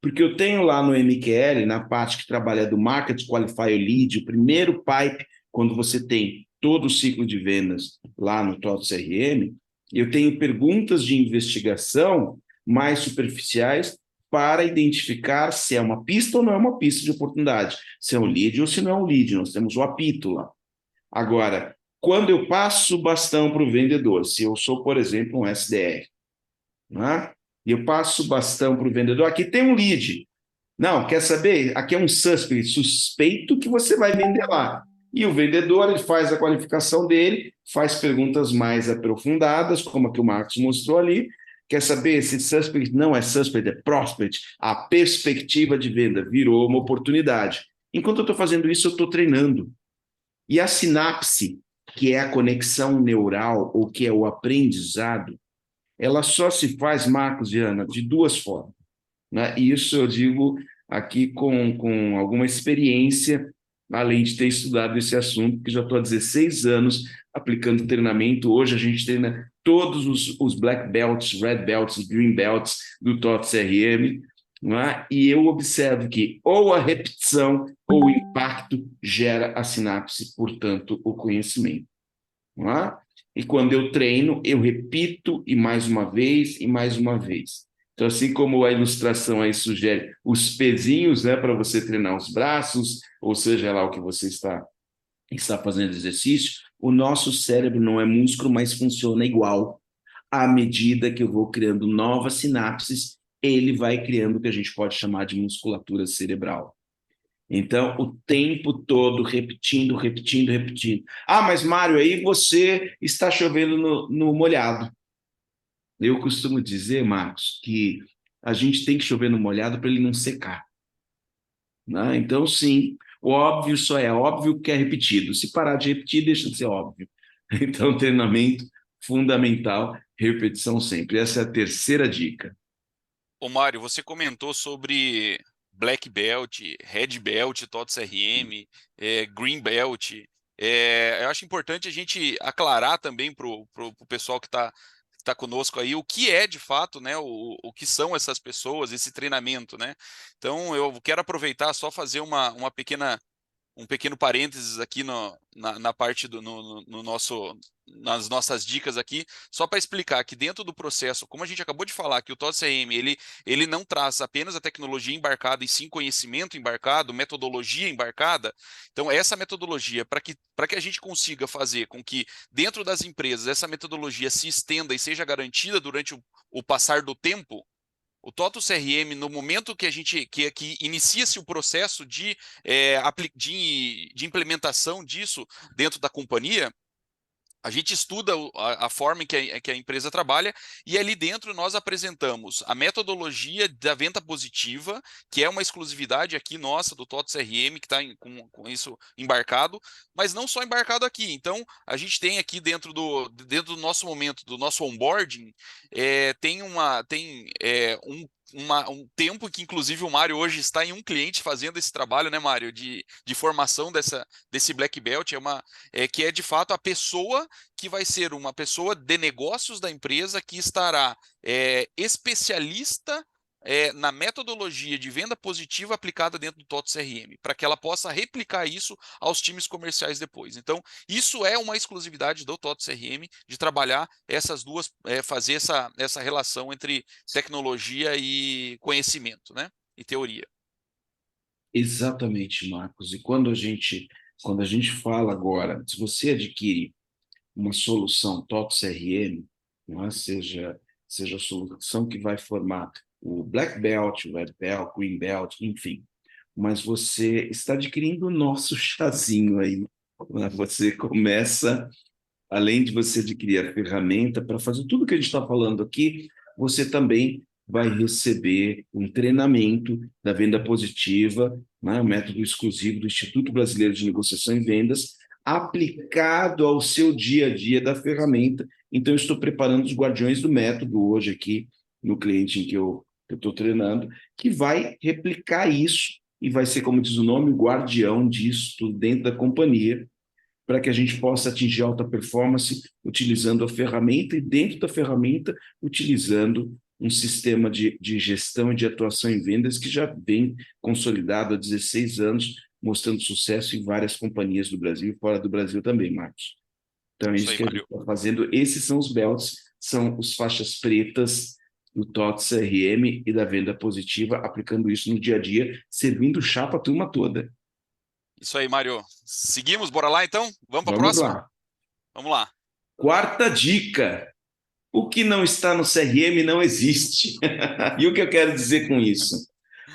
Porque eu tenho lá no MQL, na parte que trabalha do Market Qualifier Lead, o primeiro pipe, quando você tem todo o ciclo de vendas lá no TOTS CRM, eu tenho perguntas de investigação mais superficiais para identificar se é uma pista ou não é uma pista de oportunidade, se é um lead ou se não é um lead. Nós temos o apito lá. Agora, quando eu passo o bastão para o vendedor, se eu sou, por exemplo, um SDR, né? E eu passo o bastão para o vendedor, aqui tem um lead. Não, quer saber? Aqui é um suspect, suspeito que você vai vender lá. E o vendedor, ele faz a qualificação dele, faz perguntas mais aprofundadas, como a que o Marcos mostrou ali. Quer saber se suspect não é suspect, é prospect? A perspectiva de venda virou uma oportunidade. Enquanto eu estou fazendo isso, eu estou treinando. E a sinapse, que é a conexão neural, ou que é o aprendizado, ela só se faz, Marcos e Ana, de 2 formas. Né? E isso eu digo aqui com alguma experiência, além de ter estudado esse assunto, que já estou há 16 anos aplicando treinamento. Hoje a gente treina todos os Black Belts, Red Belts, Green Belts do TOTS CRM, né? E eu observo que ou a repetição ou o impacto gera a sinapse, portanto, o conhecimento. Né? E quando eu treino, eu repito e mais uma vez e mais uma vez. Então, assim como a ilustração aí sugere os pezinhos, né, para você treinar os braços, ou seja lá o que você está fazendo exercício, o nosso cérebro não é músculo, mas funciona igual. À medida que eu vou criando novas sinapses, ele vai criando o que a gente pode chamar de musculatura cerebral. Então, o tempo todo repetindo, repetindo, repetindo. Ah, mas Mário, aí você está chovendo no molhado. Eu costumo dizer, Marcos, que a gente tem que chover no molhado para ele não secar. Né? Então, sim, o óbvio só é óbvio que é repetido. Se parar de repetir, deixa de ser óbvio. Então, treinamento fundamental, repetição sempre. Essa é a terceira dica. Ô Mário, você comentou sobre Black Belt, Red Belt, TOTS CRM, Green Belt. Eu acho importante a gente aclarar também para o pessoal que está conosco aí o que é de fato, né, o que são essas pessoas, esse treinamento, né? Então eu quero aproveitar só fazer uma pequena um pequeno parênteses aqui na parte no nosso, nas nossas dicas aqui, só para explicar que dentro do processo, como a gente acabou de falar, que o TOTS CRM ele não traz apenas a tecnologia embarcada e sim conhecimento embarcado, metodologia embarcada. Então, essa metodologia, para que a gente consiga fazer com que dentro das empresas essa metodologia se estenda e seja garantida durante o passar do tempo, o TOTOS CRM, no momento que que inicia-se o processo de implementação disso dentro da companhia, a gente estuda a forma em que a empresa trabalha e ali dentro nós apresentamos a metodologia da venda positiva, que é uma exclusividade aqui nossa do TOTOS CRM, que está com isso embarcado, mas não só embarcado aqui. Então, a gente tem aqui dentro do nosso momento, do nosso onboarding, um tempo que, inclusive, o Mário hoje está em um cliente fazendo esse trabalho, né, Mário, de formação desse Black Belt, que é de fato a pessoa que vai ser uma pessoa de negócios da empresa que estará especialista na metodologia de venda positiva aplicada dentro do TOTOS CRM, para que ela possa replicar isso aos times comerciais depois. Então, isso é uma exclusividade do TOTOS CRM, de trabalhar essas duas, fazer essa relação entre tecnologia e conhecimento, né? E teoria. Exatamente, Marcos. E quando a gente fala agora, se você adquire uma solução TOTOS CRM, não é? seja a solução que vai formar o Black Belt, o Red Belt, Green Belt, enfim, mas você está adquirindo o nosso chazinho aí. Né? Você começa, além de você adquirir a ferramenta para fazer tudo que a gente está falando aqui, você também vai receber um treinamento da venda positiva, né, um método exclusivo do Instituto Brasileiro de Negociação e Vendas, aplicado ao seu dia a dia da ferramenta. Então, eu estou preparando os guardiões do método hoje aqui, no cliente em que eu estou treinando, que vai replicar isso e vai ser, como diz o nome, o guardião disso tudo dentro da companhia, para que a gente possa atingir alta performance utilizando a ferramenta e, dentro da ferramenta, utilizando um sistema de gestão e de atuação em vendas que já vem consolidado há 16 anos, mostrando sucesso em várias companhias do Brasil e fora do Brasil também, Marcos. Então, é isso que a gente está fazendo. Esses são os belts, são os faixas pretas do TOTOS CRM e da venda positiva, aplicando isso no dia a dia, servindo chá para a turma toda. Isso aí, Mário. Seguimos, bora lá então? Vamos para a Vamos próxima? lá. Vamos lá. Quarta dica. O que não está no CRM não existe. E o que eu quero dizer com isso?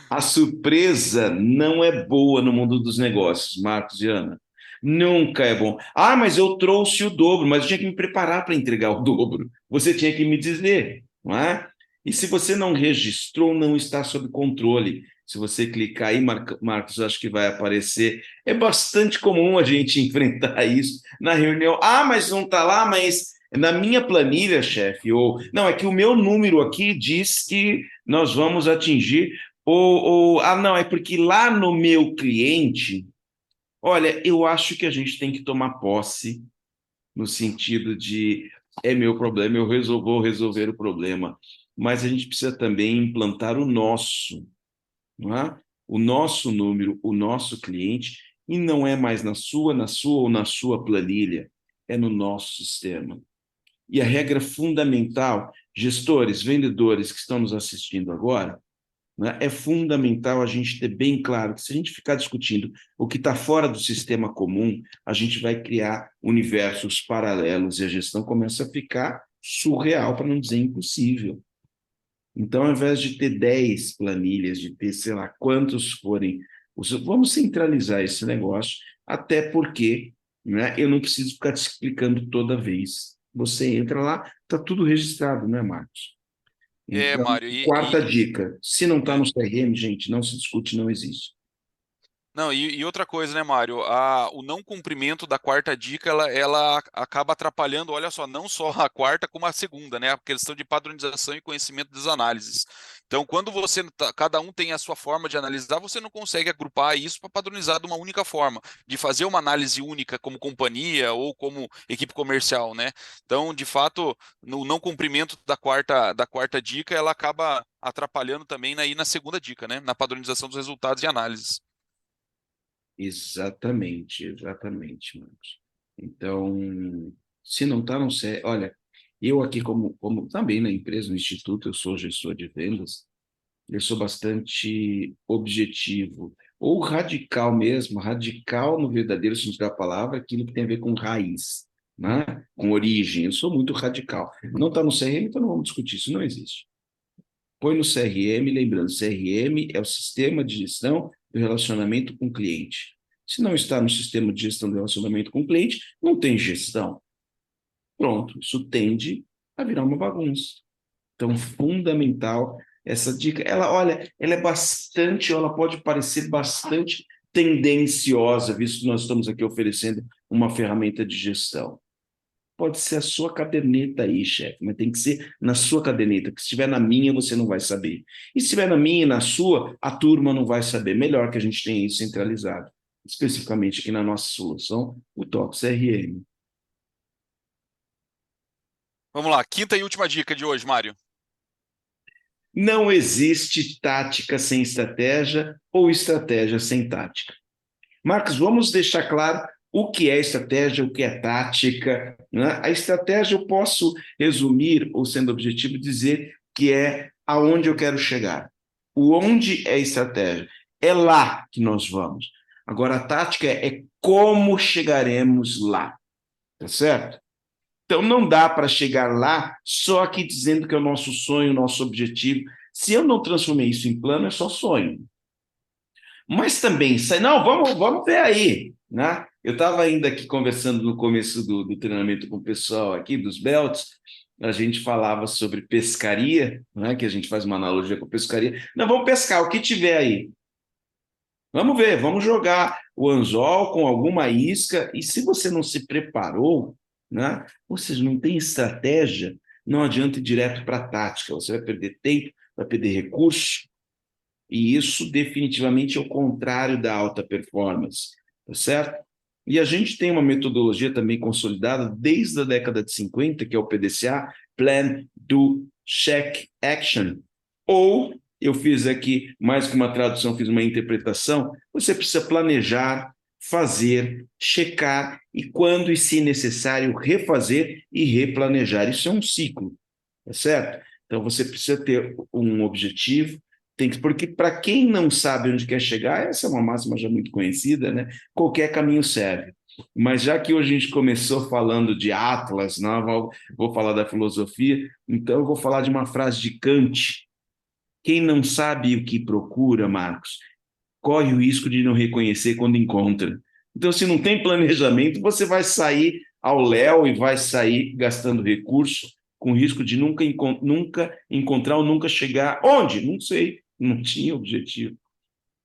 A surpresa não é boa no mundo dos negócios, Marcos e Ana. Nunca é bom. Ah, mas eu trouxe o dobro, mas eu tinha que me preparar para entregar o dobro. Você tinha que me dizer, não é? E se você não registrou, não está sob controle. Se você clicar aí, Marcos, acho que vai aparecer. É bastante comum a gente enfrentar isso na reunião. Ah, mas não está lá, mas na minha planilha, chefe, ou não, é que o meu número aqui diz que nós vamos atingir, não, é porque lá no meu cliente, olha, eu acho que a gente tem que tomar posse no sentido de é meu problema, vou resolver o problema, mas a gente precisa também implantar o nosso, não é? O nosso número, o nosso cliente, e não é mais na sua ou na sua planilha, é no nosso sistema. E a regra fundamental, gestores, vendedores que estão nos assistindo agora, né, é fundamental a gente ter bem claro que se a gente ficar discutindo o que está fora do sistema comum, a gente vai criar universos paralelos e a gestão começa a ficar surreal, para não dizer impossível. Então, ao invés de ter 10 planilhas, de ter, sei lá, quantos forem, vamos centralizar esse negócio, até porque, né, eu não preciso ficar te explicando toda vez. Você entra lá, está tudo registrado, né, Marcos? Então, Mário, quarta dica, se não está no CRM, gente, não se discute, não existe. Não, e outra coisa, né, Mário? O não cumprimento da quarta dica, ela acaba atrapalhando, olha só, não só a quarta, como a segunda, né? A questão de padronização e conhecimento das análises. Então, quando cada um tem a sua forma de analisar, você não consegue agrupar isso para padronizar de uma única forma, de fazer uma análise única como companhia ou como equipe comercial, né? Então, de fato, no não cumprimento da quarta dica, ela acaba atrapalhando também aí na segunda dica, né? Na padronização dos resultados e análises. Exatamente, Marcos. Então, se não está no CR, olha, eu aqui como também na empresa, no instituto, eu sou gestor de vendas, eu sou bastante objetivo, ou radical mesmo, radical no verdadeiro sentido da palavra, aquilo que tem a ver com raiz, né? Com origem, eu sou muito radical. Não está no CRM, então não vamos discutir, isso não existe. Põe no CRM, lembrando, CRM é o sistema de gestão do relacionamento com o cliente. Se não está no sistema de gestão do relacionamento com o cliente, não tem gestão. Pronto, isso tende a virar uma bagunça. Então, fundamental essa dica. Ela, olha, ela é bastante, ela pode parecer bastante tendenciosa, visto que nós estamos aqui oferecendo uma ferramenta de gestão. Pode ser a sua caderneta aí, chefe, mas tem que ser na sua caderneta, porque se estiver na minha, você não vai saber. E se estiver na minha e na sua, a turma não vai saber. Melhor que a gente tenha isso centralizado, especificamente aqui na nossa solução, o TOTS CRM. Vamos lá, quinta e última dica de hoje, Mário. Não existe tática sem estratégia ou estratégia sem tática. Marcos, vamos deixar claro o que é estratégia, o que é tática, né? A estratégia eu posso resumir, ou sendo objetivo, dizer que é aonde eu quero chegar. O onde é estratégia. É lá que nós vamos. Agora, a tática é como chegaremos lá. Tá certo? Então, não dá para chegar lá só aqui dizendo que é o nosso sonho, o nosso objetivo. Se eu não transformei isso em plano, é só sonho. Mas também, não, vamos ver aí, né? Eu estava ainda aqui conversando no começo do treinamento com o pessoal aqui, dos Belts, a gente falava sobre pescaria, né? Que a gente faz uma analogia com pescaria. Não, vamos pescar, o que tiver aí. Vamos ver, vamos jogar o anzol com alguma isca, e se você não se preparou, né? Ou seja, não tem estratégia, não adianta ir direto para a tática, você vai perder tempo, vai perder recurso, e isso definitivamente é o contrário da alta performance, tá certo? E a gente tem uma metodologia também consolidada desde a década de 50, que é o PDCA, Plan, Do, Check, Action. Ou, eu fiz aqui mais que uma tradução, fiz uma interpretação, você precisa planejar, fazer, checar e, quando e se necessário, refazer e replanejar. Isso é um ciclo, tá certo? Então, você precisa ter um objetivo, porque para quem não sabe onde quer chegar, essa é uma máxima já muito conhecida, né? Qualquer caminho serve. Mas já que hoje a gente começou falando de Atlas, não, vou falar da filosofia, então eu vou falar de uma frase de Kant. Quem não sabe o que procura, Marcos, corre o risco de não reconhecer quando encontra. Então, se não tem planejamento, você vai sair ao léu e vai sair gastando recursos, com risco de nunca encontrar ou nunca chegar. Onde? Não sei, não tinha objetivo.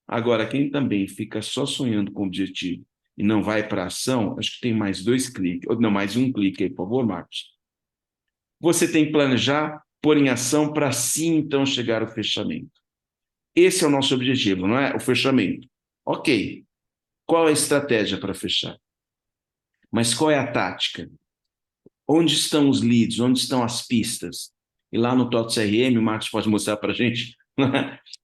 Agora, quem também fica só sonhando com objetivo e não vai para a ação, acho que tem mais 2 cliques, ou não, mais um clique aí, por favor, Marcos. Você tem que planejar, pôr em ação para sim, então, chegar ao fechamento. Esse é o nosso objetivo, não é? O fechamento. Ok. Qual é a estratégia para fechar? Mas qual é a tática? Onde estão os leads? Onde estão as pistas? E lá no TOTS CRM, o Marcos pode mostrar para a gente.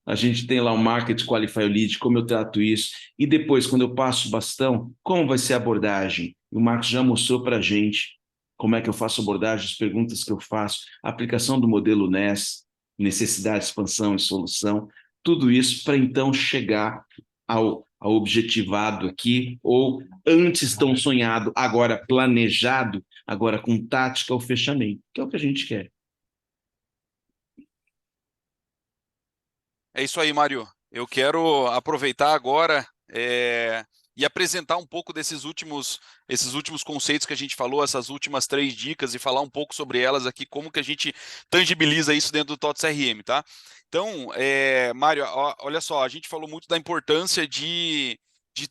A gente tem lá o Market Qualify Lead, como eu trato isso. E depois, quando eu passo o bastão, como vai ser a abordagem? O Marcos já mostrou para a gente como é que eu faço abordagem, as perguntas que eu faço, a aplicação do modelo NES, necessidade, expansão e solução. Tudo isso para então chegar ao objetivado aqui, ou antes tão sonhado, agora planejado, agora com tática ao fechamento, que é o que a gente quer. É isso aí, Mário. Eu quero aproveitar agora e apresentar um pouco esses últimos conceitos que a gente falou, essas últimas 3 dicas, e falar um pouco sobre elas aqui, como que a gente tangibiliza isso dentro do TOTS CRM, tá? Então, Mário, olha só, a gente falou muito da importância de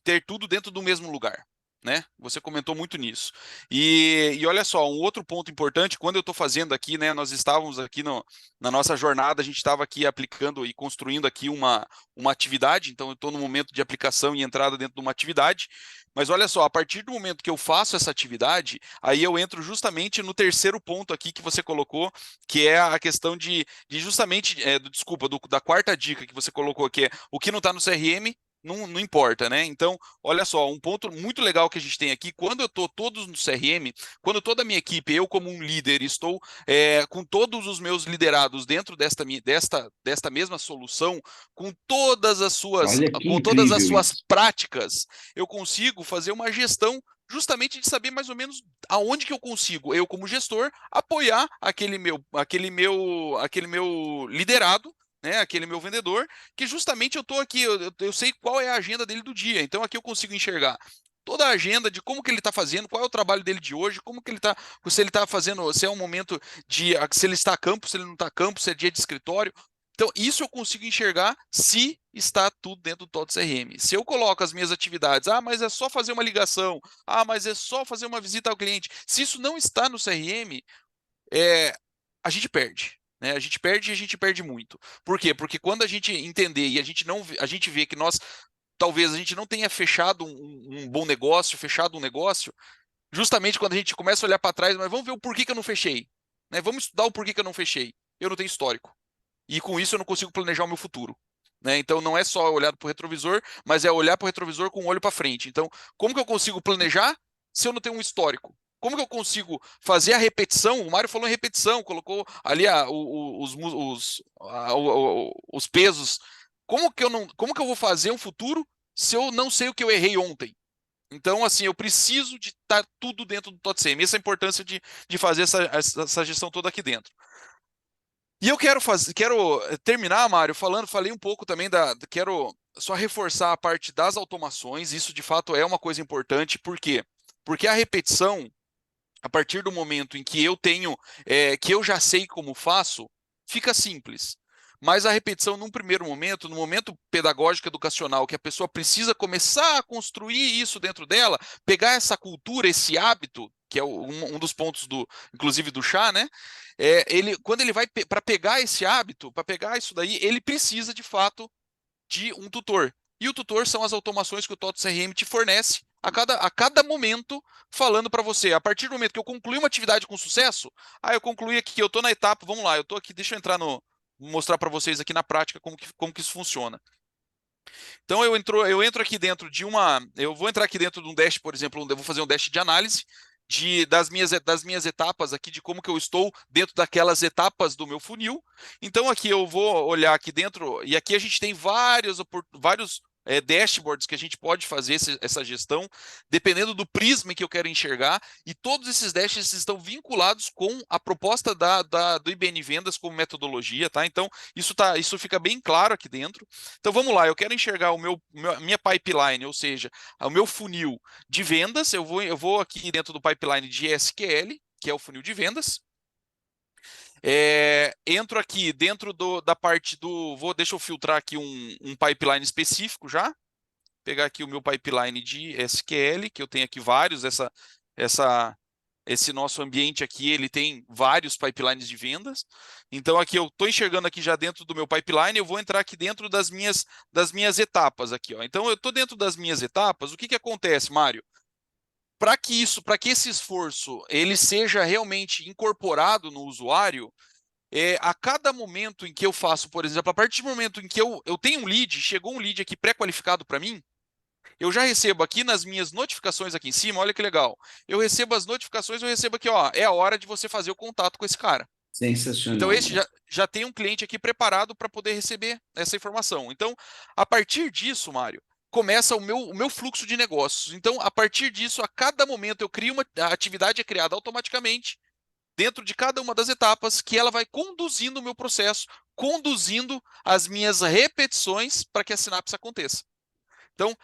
ter tudo dentro do mesmo lugar. né? Você comentou muito nisso. E olha só, um outro ponto importante, quando eu estou fazendo aqui, né? Nós estávamos aqui na nossa jornada, a gente estava aqui aplicando e construindo aqui uma atividade, então eu estou no momento de aplicação e entrada dentro de uma atividade. Mas olha só, a partir do momento que eu faço essa atividade, aí eu entro justamente no terceiro ponto aqui que você colocou, que é a questão de justamente, desculpa, da quarta dica que você colocou, que é o que não está no CRM, não importa, né? Então, olha só, um ponto muito legal que a gente tem aqui, quando eu estou todos no CRM, quando toda a minha equipe, eu como um líder, estou com todos os meus liderados dentro desta mesma solução, com todas as suas, Olha que com todas as incrível suas isso. práticas, eu consigo fazer uma gestão justamente de saber mais ou menos aonde que eu consigo, eu como gestor, apoiar aquele meu liderado, né, aquele meu vendedor, que justamente eu estou aqui, eu sei qual é a agenda dele do dia, então aqui eu consigo enxergar toda a agenda de como que ele está fazendo, qual é o trabalho dele de hoje, como que ele está, se ele está fazendo, se é um momento se ele está a campo, se ele não está a campo, se é dia de escritório. Então, isso eu consigo enxergar se está tudo dentro do TOTS CRM. Se eu coloco as minhas atividades, mas é só fazer uma ligação, mas é só fazer uma visita ao cliente. Se isso não está no CRM, a gente perde. Né? A gente perde e a gente perde muito. Por quê? Porque quando a gente entender e a gente vê que talvez a gente não tenha fechado um bom negócio, fechado um negócio, justamente quando a gente começa a olhar para trás, mas vamos ver o porquê que eu não fechei. Né? Vamos estudar o porquê que eu não fechei. Eu não tenho histórico. E com isso eu não consigo planejar o meu futuro. Né? Então não é só olhar para o retrovisor, mas é olhar para o retrovisor com o olho para frente. Então, como que eu consigo planejar se eu não tenho um histórico? Como que eu consigo fazer a repetição? O Mário falou em repetição, colocou ali os pesos. Como que eu vou fazer um futuro se eu não sei o que eu errei ontem? Então, assim, eu preciso de estar tudo dentro do TOTSEM. Essa é a importância de fazer essa gestão toda aqui dentro. E eu quero terminar, Mário, falei um pouco também quero só reforçar a parte das automações, isso de fato é uma coisa importante, por quê? Porque a repetição, a partir do momento em que que eu já sei como faço, fica simples. Mas a repetição, num primeiro momento, no momento pedagógico educacional, que a pessoa precisa começar a construir isso dentro dela, pegar essa cultura, esse hábito, que é um dos pontos inclusive do chá, né? Quando ele vai para pegar esse hábito, para pegar isso daí, ele precisa de fato de um tutor. E o tutor são as automações que o TOTS CRM te fornece a cada momento, falando para você, a partir do momento que eu concluí uma atividade com sucesso, eu concluí aqui, eu estou na etapa, vamos lá, eu estou aqui, deixa eu entrar mostrar para vocês aqui na prática como que isso funciona. Então eu entro aqui dentro eu vou entrar aqui dentro de um dash, por exemplo, eu vou fazer um dash de análise das minhas etapas aqui, de como que eu estou dentro daquelas etapas do meu funil. Então aqui eu vou olhar aqui dentro, e aqui a gente tem vários dashboards que a gente pode fazer essa gestão, dependendo do prisma que eu quero enxergar, e todos esses dashboards estão vinculados com a proposta do IBN Vendas como metodologia, tá? Então isso fica bem claro aqui dentro. Então vamos lá, eu quero enxergar minha pipeline, ou seja, o meu funil de vendas, eu vou aqui dentro do pipeline de SQL, que é o funil de vendas. Entro aqui dentro da parte deixa eu filtrar aqui um pipeline específico já, pegar aqui o meu pipeline de SQL, que eu tenho aqui vários, esse nosso ambiente aqui, ele tem vários pipelines de vendas. Então aqui eu estou enxergando aqui já dentro do meu pipeline, eu vou entrar aqui dentro das minhas etapas aqui, ó. Então eu estou dentro das minhas etapas, o que acontece, Mário? Para que esse esforço ele seja realmente incorporado no usuário, a cada momento em que eu faço, por exemplo, a partir do momento em que eu tenho um lead, chegou um lead aqui pré-qualificado para mim, eu já recebo aqui nas minhas notificações aqui em cima, olha que legal. Eu recebo as notificações, eu recebo aqui, ó, é a hora de você fazer o contato com esse cara. Então, Sensacional, esse Marcos. já tem um cliente aqui preparado para poder receber essa informação. Então, a partir disso, Mário, começa o meu fluxo de negócios. Então, a partir disso, a cada momento eu crio a atividade é criada automaticamente dentro de cada uma das etapas que ela vai conduzindo o meu processo, conduzindo as minhas repetições para que a sinapse aconteça. Então,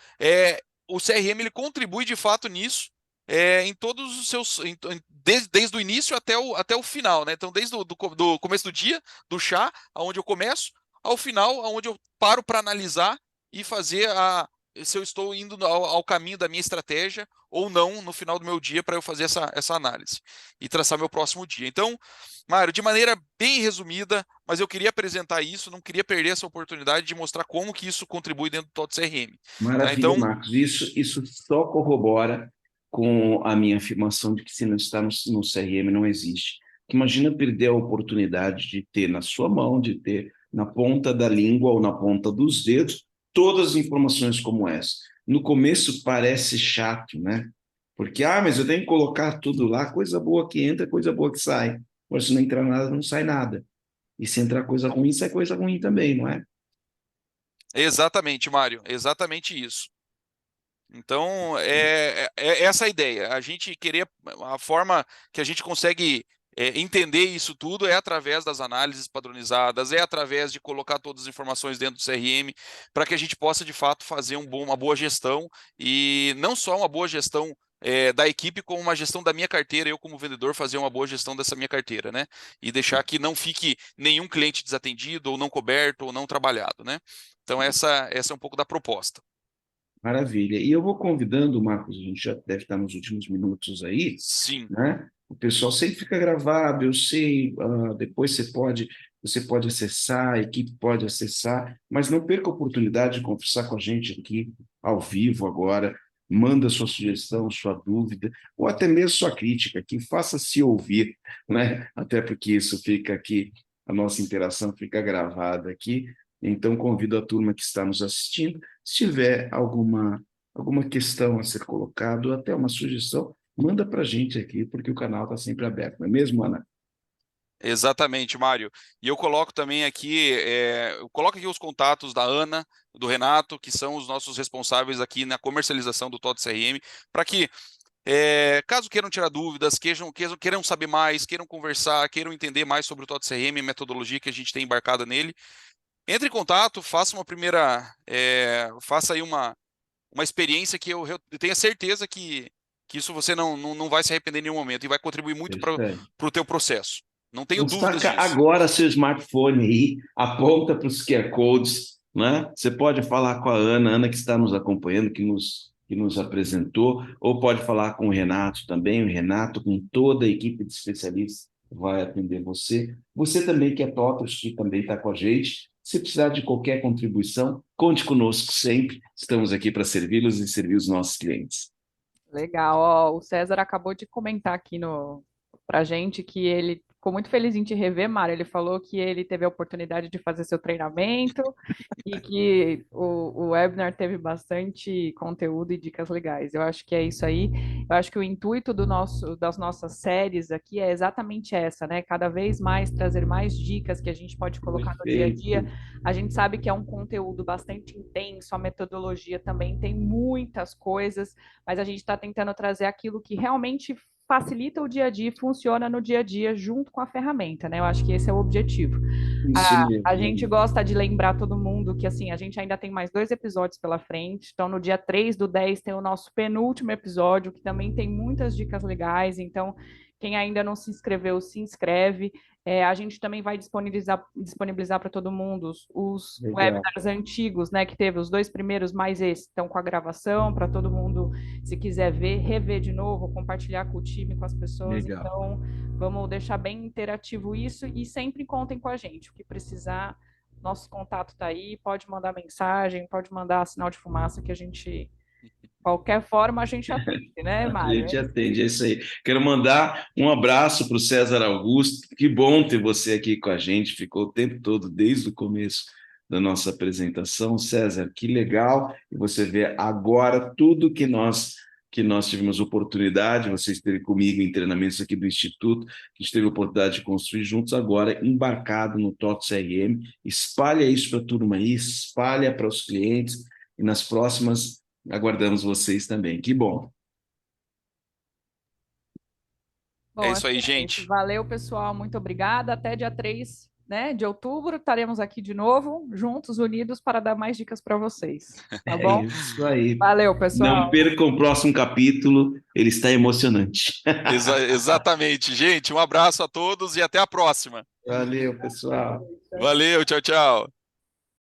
o CRM ele contribui de fato nisso, em todos os seus, desde o início até o final, né? Então, desde do começo do dia, do chá, aonde eu começo, ao final, aonde eu paro para analisar e fazer se eu estou indo ao caminho da minha estratégia ou não no final do meu dia para eu fazer essa análise e traçar meu próximo dia. Então, Mário, de maneira bem resumida, mas eu queria apresentar isso, não queria perder essa oportunidade de mostrar como que isso contribui dentro do TOTS CRM. Tá? Maravilha, Então, Marcos. Isso só corrobora com a minha afirmação de que se não está no CRM não existe. Imagina perder a oportunidade de ter na sua mão, de ter na ponta da língua ou na ponta dos dedos todas as informações como essa. No começo parece chato, né? Porque, mas eu tenho que colocar tudo lá, coisa boa que entra, coisa boa que sai. Mas se não entrar nada, não sai nada. E se entrar coisa ruim, sai coisa ruim também, não é? exatamente, Mário, exatamente isso. Então, é essa a ideia. A gente querer, a forma que a gente consegue entender isso tudo é através das análises padronizadas, é através de colocar todas as informações dentro do CRM, para que a gente possa, de fato, fazer uma boa gestão, e não só uma boa gestão da equipe, como uma gestão da minha carteira, eu como vendedor fazer uma boa gestão dessa minha carteira, né? E deixar que não fique nenhum cliente desatendido, ou não coberto, ou não trabalhado, né? Então, essa é um pouco da proposta. Maravilha. E eu vou convidando, Marcos, a gente já deve estar nos últimos minutos aí, Sim. né? O pessoal sempre fica gravado, eu sei, depois você pode acessar, a equipe pode acessar, mas não perca a oportunidade de conversar com a gente aqui ao vivo agora, manda sua sugestão, sua dúvida, ou até mesmo sua crítica, que faça-se ouvir, né? Até porque isso fica aqui, a nossa interação fica gravada aqui, então convido a turma que está nos assistindo, se tiver alguma questão a ser colocada, ou até uma sugestão, manda para a gente aqui, porque o canal está sempre aberto, não é mesmo, Ana? Exatamente, Mário. E eu coloco também aqui, eu coloco aqui os contatos da Ana, do Renato, que são os nossos responsáveis aqui na comercialização do TOTS CRM, para que, caso queiram tirar dúvidas, queiram saber mais, queiram conversar, queiram entender mais sobre o TOTS CRM, a metodologia que a gente tem embarcada nele, entre em contato, faça aí uma experiência que eu tenho certeza que isso você não vai se arrepender em nenhum momento e vai contribuir muito para o teu processo. Não tenho Então, dúvidas saca disso. agora seu smartphone aí, aponta para os QR Codes, né? Você pode falar com a Ana que está nos acompanhando, que nos apresentou, ou pode falar com o Renato também, o Renato, com toda a equipe de especialistas, vai atender você. Você também que é TOTOS, que também está com a gente, se precisar de qualquer contribuição, conte conosco sempre, estamos aqui para servi-los e servir os nossos clientes. Legal, ó, o César acabou de comentar aqui pra gente que ele ficou muito feliz em te rever, Mário. Ele falou que ele teve a oportunidade de fazer seu treinamento e que o webinar teve bastante conteúdo e dicas legais. Eu acho que é isso aí. Eu acho que o intuito das nossas séries aqui é exatamente essa, né? Cada vez mais trazer mais dicas que a gente pode colocar no dia a dia. A gente sabe que é um conteúdo bastante intenso, a metodologia também tem muitas coisas, mas a gente está tentando trazer aquilo que realmente facilita o dia a dia, funciona no dia a dia junto com a ferramenta, né? Eu acho que esse é o objetivo. A gente gosta de lembrar todo mundo que, assim, a gente ainda tem mais 2 episódios pela frente. Então, no dia 3/10 tem o nosso penúltimo episódio, que também tem muitas dicas legais. Então, quem ainda não se inscreveu, se inscreve. A gente também vai disponibilizar para todo mundo os webinars antigos, né? Que teve os 2 primeiros, mais esse, estão com a gravação, para todo mundo, se quiser ver, rever de novo, compartilhar com o time, com as pessoas. Legal. Então, vamos deixar bem interativo isso e sempre contem com a gente. O que precisar, nosso contato está aí, pode mandar mensagem, pode mandar sinal de fumaça que a gente... Qualquer forma a gente atende, né, Mário? A gente atende, é isso aí. Quero mandar um abraço para o César Augusto. Que bom ter você aqui com a gente. Ficou o tempo todo, desde o começo da nossa apresentação. César, que legal. E você vê agora tudo que nós tivemos oportunidade, você esteve comigo em treinamentos aqui do Instituto, que a gente teve a oportunidade de construir juntos, agora embarcado no TOTOS CRM. Espalha isso para a turma aí, espalha para os clientes, e nas próximas aguardamos vocês também. Que bom. Bom, É isso aí, gente. Valeu, pessoal. Muito obrigada. Até dia 3, né, de outubro, estaremos aqui de novo, juntos, unidos, para dar mais dicas para vocês. Tá bom? É isso aí. Valeu, pessoal. Não percam o próximo capítulo, ele está emocionante. Exatamente, gente. Um abraço a todos e até a próxima. Valeu, pessoal. Valeu, tchau, tchau.